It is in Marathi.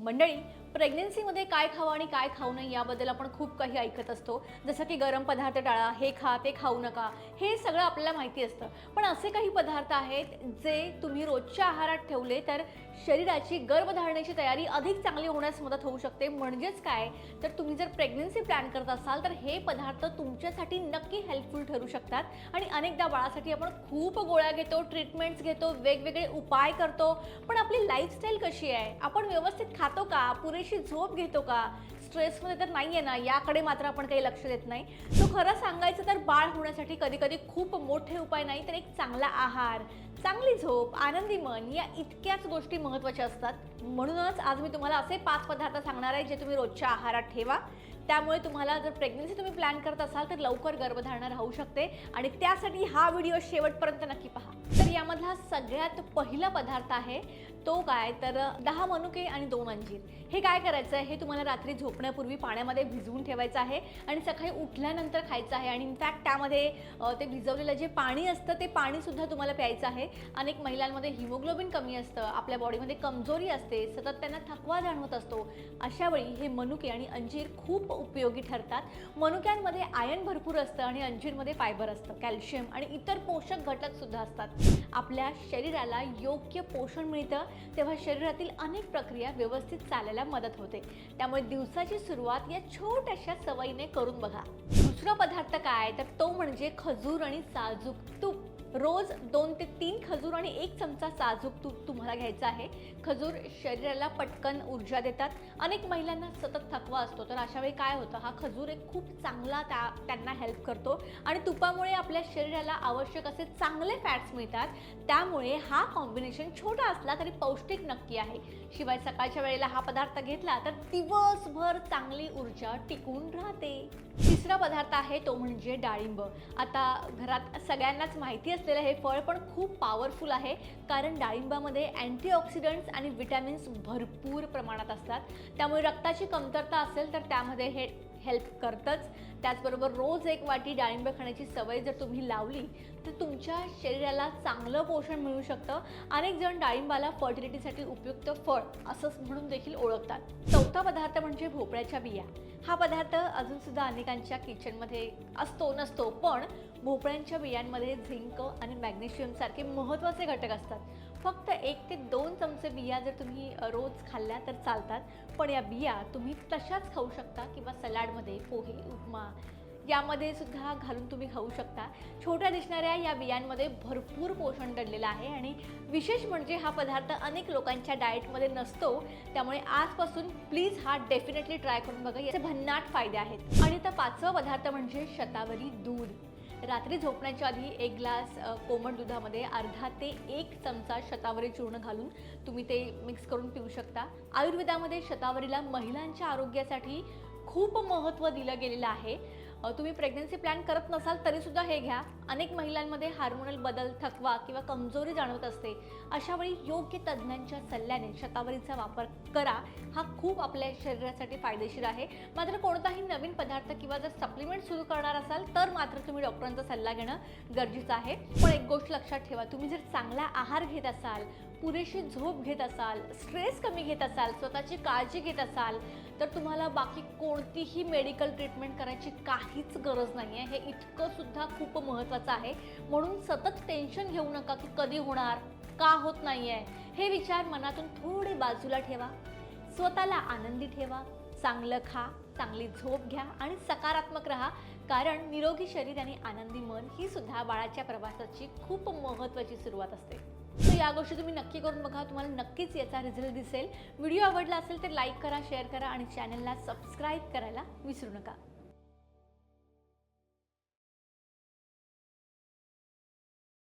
मंडळी, प्रेग्नन्सीमध्ये काय खावं आणि काय खाऊ नये याबद्दल आपण खूप काही ऐकत असतो. जसं की गरम पदार्थ टाळा, हे खा ते खाऊ नका, हे सगळं आपल्याला माहिती असतं. पण असे काही पदार्थ आहेत जे तुम्ही रोजच्या आहारात ठेवले तर शरीराची गर्भधारणेची तयारी अधिक चांगली होण्यास मदत होऊ शकते. म्हणजेच काय, तर तुम्ही जर प्रेग्नन्सी प्लॅन करत असाल तर हे पदार्थ तुमच्यासाठी नक्की हेल्पफुल ठरू शकतात. आणि अनेकदा बाळासाठी आपण खूप गोळ्या घेतो, ट्रीटमेंट्स घेतो, वेगवेगळे उपाय करतो, पण आपली लाईफस्टाईल कशी आहे, आपण व्यवस्थित खातो का, पुरेशी झोप घेतो का, स्ट्रेसमध्ये तर नाही आहे ना, याकडे मात्र आपण काही लक्ष देत नाही. तो खरं सांगायचं तर बाळ होण्यासाठी कधी कधी खूप मोठे उपाय नाही तर एक चांगला आहार, चांगली झोप, आनंदी मन या इतक्याच गोष्टी महत्त्वाच्या असतात. म्हणूनच आज मी तुम्हाला असे 5 पदार्थ सांगणार आहे जे तुम्ही रोजच्या आहारात ठेवा. त्यामुळे तुम्हाला जर प्रेग्नन्सी तुम्ही प्लॅन करत असाल तर लवकर गर्भधारणा राहू शकते. आणि त्यासाठी हा व्हिडिओ शेवटपर्यंत नक्की पहा. तर यामधला सगळ्यात पहिला पदार्थ आहे तो काय, तर 10 मनुके आणि 2 अंजीर. हे काय करायचं आहे, हे तुम्हाला रात्री झोपण्यापूर्वी पाण्यामध्ये भिजवून ठेवायचं आहे आणि सकाळी उठल्यानंतर खायचं आहे. आणि इनफॅक्ट त्यामध्ये ते भिजवलेलं जे पाणी असतं ते पाणीसुद्धा तुम्हाला प्यायचं आहे. अनेक महिलांमध्ये हिमोग्लोबिन कमी असतं, आपल्या बॉडीमध्ये कमजोरी असते, सतत त्यांना थकवा जाणवत असतो. अशावेळी हे मनुके आणि अंजीर खूप उपयोगी ठरतात. मनुक्यांमध्ये आयर्न भरपूर असतं आणि अंजीरमध्ये फायबर असतं, कॅल्शियम आणि इतर पोषक घटक सुद्धा असतात. आपल्या शरीराला योग्य पोषण मिळतं तेव्हा शरीरातील अनेक प्रक्रिया व्यवस्थित चालायला मदत होते. त्यामुळे दिवसाची सुरुवात या छोट्याशा सवयीने करून बघा. दुसरा पदार्थ काय, तर तो म्हणजे खजूर आणि साजूक तूप. रोज 2 ते 3 खजूर आणि 1 चमचा साजूक तूप तुम्हाला घ्यायचं आहे. खजूर शरीराला पटकन ऊर्जा देतात. अनेक महिलांना सतत थकवा असतो, तर अशा वेळी काय होतं, हा खजूर एक खूप चांगला त्यांना हेल्प करतो. आणि तुपामुळे आपल्या शरीराला आवश्यक असे चांगले फॅट्स मिळतात. त्यामुळे हा कॉम्बिनेशन छोटा असला तरी पौष्टिक नक्की आहे. शिवाय सकाळच्या वेळेला हा पदार्थ घेतला तर दिवसभर चांगली ऊर्जा टिकून राहते. तिसरा पदार्थ आहे तो म्हणजे डाळिंब. आता घरात सगळ्यांनाच माहिती असलेलं हे फळ पण खूप पॉवरफुल आहे, कारण डाळिंबामध्ये अँटीऑक्सिडंट्स आणि विटॅमिन्स भरपूर प्रमाणात असतात. त्यामुळे रक्ताची कमतरता असेल तर त्यामध्ये हे हेल्प करतंच. त्याचबरोबर रोज 1 वाटी डाळिंब खाण्याची सवय जर तुम्ही लावली तर तुमच्या शरीराला चांगलं पोषण मिळू शकतं. अनेक जण डाळिंबाला फर्टिलिटीसाठी उपयुक्त फळ असं म्हणून देखील ओळखतात. चौथा पदार्थ म्हणजे भोपळ्याच्या बिया. हा पदार्थ अजूनसुद्धा अनेकांच्या किचनमध्ये असतो नसतो, पण भोपळ्यांच्या बियांमध्ये झिंक आणि मॅग्नेशियम सारखे महत्त्वाचे घटक असतात. फक्त 1 ते 2 चमचे बिया जर तुम्ही रोज खाल्ल्या तर चालतात, पण या बिया तुम्ही तशाच खाऊ शकता किंवा सलाडमध्ये, पोहे, उपमा यामध्ये सुद्धा घालून तुम्ही खाऊ शकता. छोट्या दिसणाऱ्या या बियांमध्ये भरपूर पोषण दडलेलं आहे आणि विशेष म्हणजे हा पदार्थ अनेक लोकांच्या डाएटमध्ये नसतो. त्यामुळे आजपासून प्लीज हा डेफिनेटली ट्राय करून बघा, याचे भन्नाट फायदे आहेत. आणि आता 5वा पदार्थ म्हणजे शतावरी दूध. रात्री झोपण्याच्या आधी 1 ग्लास कोमट दुधामध्ये अर्धा ते 1 चमचा शतावरी चूर्ण घालून तुम्ही ते मिक्स करून पिऊ शकता. आयुर्वेदामध्ये शतावरीला महिलांच्या आरोग्यासाठी खूप महत्त्व दिलं गेलेलं आहे. तुम्ही प्रेग्नन्सी प्लॅन करत नसाल तरीसुद्धा हे घ्या. अनेक महिलांमध्ये हार्मोनल बदल, थकवा किंवा कमजोरी जाणवत असते. अशावेळी योग्य तज्ज्ञांच्या सल्ल्याने शतावरीचा वापर करा. हा खूप आपल्या शरीरासाठी फायदेशीर आहे. मात्र कोणताही नवीन पदार्थ किंवा जर सप्लिमेंट सुरू करणार असाल तर मात्र तुम्ही डॉक्टरांचा सल्ला घेणं गरजेचं आहे. पण एक गोष्ट लक्षात ठेवा, तुम्ही जर चांगला आहार घेत असाल, पुरेशी झोप घेत असाल, स्ट्रेस कमी घेत असाल, स्वतःची काळजी घेत असाल तर तुम्हाला बाकी कोणतीही मेडिकल ट्रीटमेंट करायची काहीच गरज नाही आहे. हे इतकं सुद्धा खूप महत्त्वाचं आहे. म्हणून सतत टेन्शन घेऊ नका की कधी होणार, का होत नाही आहे. हे विचार मनातून थोडे बाजूला ठेवा. स्वतःला आनंदी ठेवा, चांगलं खा, चांगली झोप घ्या आणि सकारात्मक राहा. कारण निरोगी शरीर आणि आनंदी मन ही सुद्धा बाळाच्या प्रवासाची खूप महत्त्वाची सुरुवात असते. तर या गोष्टी तुम्ही नक्की करून बघा, तुम्हाला नक्कीच याचा रिझल्ट दिसेल. व्हिडिओ आवडला असेल तर लाईक करा, शेअर करा आणि चॅनलला सबस्क्राईब करायला विसरू नका.